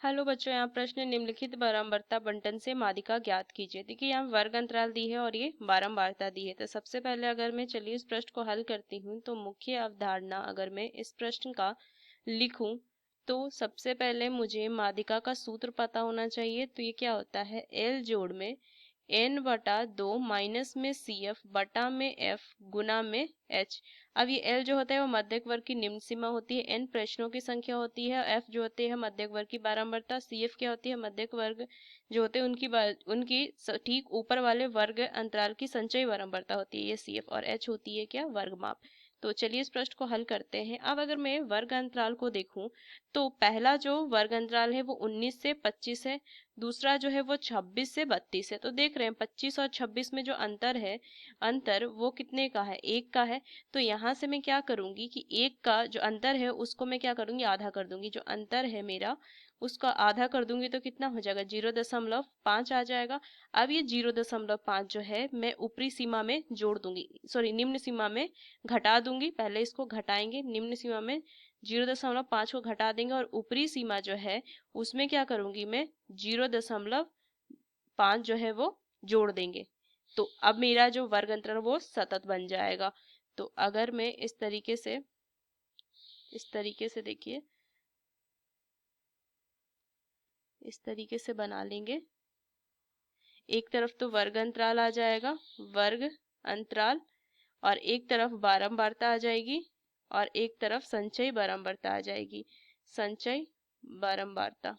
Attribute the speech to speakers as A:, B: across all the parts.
A: Hello बच्चों, यहाँ प्रश्न निम्नलिखित बारंबारता बंटन से माध्यिका ज्ञात कीजिए। देखिए यहाँ वर्ग अंतराल दी है और ये बारंबारता दी है। तो सबसे पहले अगर मैं चलिए इस प्रश्न को हल करती हूँ तो मुख्य अवधारणा अगर मैं इस प्रश्न का लिखूं तो सबसे पहले मुझे माध्यिका का सूत्र पता होना चाहिए। तो ये क्या होता है, एल जोड़ में n बटा 2 माइनस में सी एफ बटा में एफ गुना में एच। अब ये l जो होता है वो मध्यक वर्ग की निम्न सीमा होती है, n प्रश्नों की संख्या होती है, f जो होते हैं मध्यक वर्ग की बारंबारता, cf क्या होती है मध्यक वर्ग जो होते हैं उनकी ठीक ऊपर वाले वर्ग अंतराल की संचयी बारंबारता होती है ये cf, और h होती है क्या, वर्ग माप। तो चलिए इस प्रश्न को हल करते हैं। अब अगर मैं वर्ग अंतराल को देखूं तो पहला जो वर्ग अंतराल है वो 19 से 25 है, दूसरा जो है वो 26 से 32 है। तो देख रहे हैं 25 और 26 में जो अंतर है, अंतर वो कितने का है, 1 का है। तो यहाँ से मैं क्या करूंगी कि 1 का जो अंतर है उसको मैं क्या करूंगी, आधा कर दूंगी। जो अंतर है मेरा उसका आधा कर दूंगी तो कितना हो जाएगा, 0.5 आ जाएगा। अब ये 0.5 जो है मैं ऊपरी सीमा में जोड़ दूंगी, सॉरी निम्न सीमा में घटा दूंगी। पहले इसको घटाएंगे, निम्न सीमा में 0.5 को घटा देंगे और ऊपरी सीमा जो है उसमें क्या करूंगी मैं 0.5 जो है वो जोड़ देंगे। तो अब मेरा जो वर्ग अंतराल वो सतत बन जाएगा। तो अगर मैं इस तरीके से देखिए, इस तरीके से बना लेंगे। एक तरफ तो वर्ग अंतराल आ जाएगा, वर्ग अंतराल, और एक तरफ बारंबारता आ जाएगी और एक तरफ संचयी बारंबारता आ जाएगी, संचयी बारंबारता।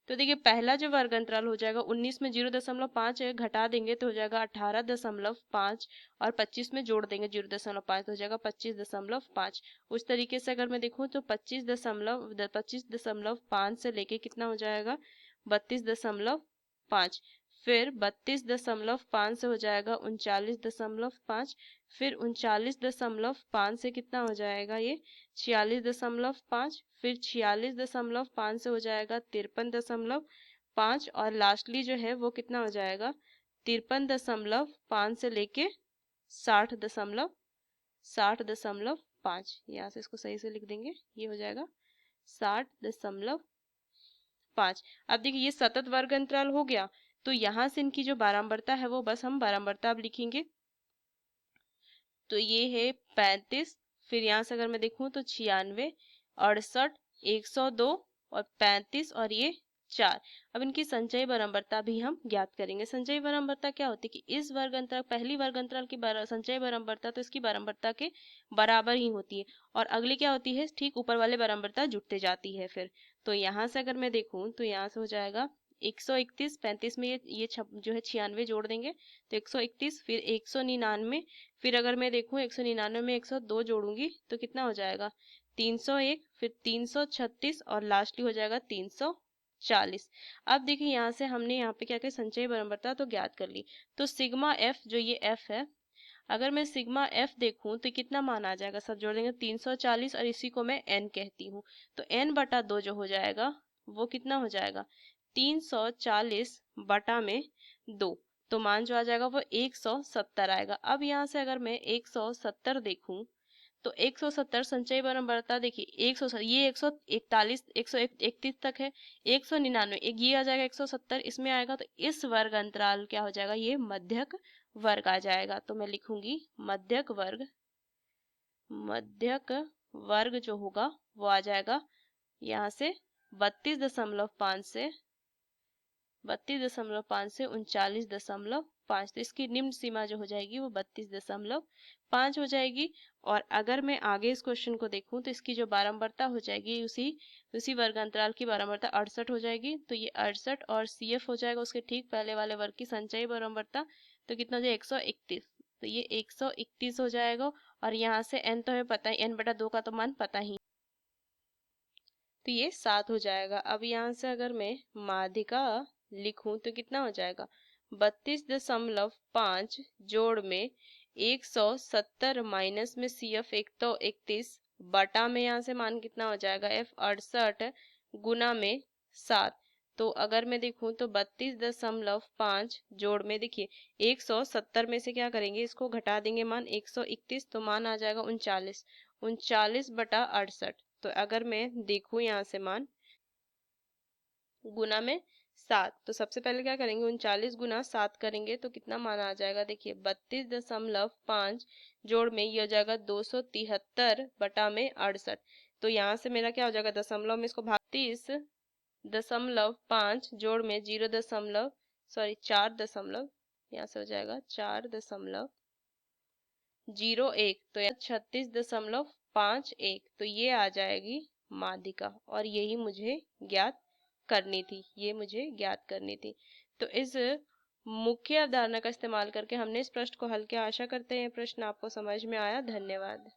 A: तो देखिए पहला जो वर्ग अंतराल हो जाएगा 19 में 0.5 घटा देंगे तो हो जाएगा 18.5, और 25 में जोड़ देंगे 0.5 तो हो जाएगा 25.5। उस तरीके से अगर मैं देखूं तो 25.5 से लेके कितना हो जाएगा 32.5, फिर 32.5 से हो जाएगा 39.5, फिर 39.5 से कितना हो जाएगा ये 46.5, फिर 46.5 से हो जाएगा 53.5, और लास्टली जो है वो कितना हो जाएगा 53.5 से लेके 60.5। यहाँ से इसको सही से लिख देंगे, ये हो जाएगा 60.5। अब देखिए ये सतत वर्ग अंतराल हो गया, तो यहाँ से इनकी जो बारंबारता है वो बस हम बारंबारता अब लिखेंगे। तो ये है 35, फिर यहाँ से अगर मैं देखूं तो 96, 68, 102 और 35 और ये 4। अब इनकी संचयी बारंबारता भी हम ज्ञात करेंगे। संचयी बारंबारता क्या होती है कि इस वर्ग अंतराल, पहली वर्ग अंतराल की संचयी बारंबारता तो इसकी बारंबारता के बराबर ही होती है, और अगली क्या होती है, ठीक ऊपर वाले बारंबारता जुटते जाती है फिर। तो यहाँ से अगर मैं देखूं तो यहाँ से हो जाएगा 131, 35 में ये जो है 96 जोड़ देंगे तो 131, फिर 199, फिर अगर मैं देखूं 199 में 102 जोड़ूंगी तो कितना हो जाएगा 301, फिर 336 और लास्टली हो जाएगा 340। अब देखिए यहाँ से हमने यहाँ पे क्या किया, संचयी बारंबारता तो ज्ञात कर ली। तो सिग्मा एफ, जो ये एफ है, अगर मैं सिग्मा एफ देखूं तो कितना मान आ जाएगा, सब जोड़ देंगे 340, और इसी को मैं एन कहती हूँ। तो एन बटा 2 जो हो जाएगा वो कितना हो जाएगा 340 बटा में 2, तो मान जो आ जाएगा वो 170 आएगा। अब यहाँ से अगर मैं 170 देखूं तो 170 संचयी बारंबारता देखिए 100, ये 141, 131 तक है, 199 एक ये आ जाएगा 170 इसमें आएगा, तो इस वर्ग अंतराल क्या हो जाएगा, ये मध्यक वर्ग आ जाएगा। तो मैं लिखूंगी मध्यक वर्ग, मध्यक वर्ग जो होगा वो आ जाएगा यहाँ से 32.5 से 39.5 तो इसकी निम्न सीमा जो हो जाएगी वो 32.5 हो जाएगी। और अगर मैं आगे इस क्वेश्चन को देखूं तो इसकी जो बारंबारता हो जाएगी उसी वर्ग अंतराल की बारंबारता 68 हो जाएगी। तो ये 68 और सी एफ हो जाएगा उसके ठीक पहले वाले वर्ग की संचयी बारंबारता, तो कितना हो जाएगा 131, तो ये 131 हो जाएगा। और यहाँ से n तो हमें पता है, n बटा 2 का तो मान पता ही, तो ये 7 हो जाएगा। अब यहाँ से अगर मैं माध्यिका लिखूं तो कितना हो जाएगा 32.5 जोड़ में 170 माइनस में सी एफ एक तो 31 बटा में यहाँ से मान कितना हो जाएगा एफ 68 गुना में 7। तो अगर मैं देखूं तो 32.5 जोड़ में देखिए 170 में से क्या करेंगे, इसको घटा देंगे मान 131, तो मान आ जाएगा 39, 39 बटा 68। तो अगर मैं देखूं यहाँ से मान गुना में 7। तो सबसे पहले क्या करेंगे, 39 गुना 7 करेंगे तो कितना मान आ जाएगा, देखिए 32.5 जोड़ में ये हो जाएगा 273 बटा में 68। तो यहाँ से मेरा क्या हो जाएगा, दशमलव में इसको भाग 30.5 जोड़ में 4 दशमलव, यहाँ से हो जाएगा 4.01, तो यहाँ 36.51। तो ये आ जाएगी माध्यिका, और यही मुझे ज्ञात करनी थी, ये मुझे ज्ञात करनी थी। तो इस मुख्य अवधारणा का इस्तेमाल करके हमने इस प्रश्न को हल किया। आशा करते हैं प्रश्न आपको समझ में आया। धन्यवाद।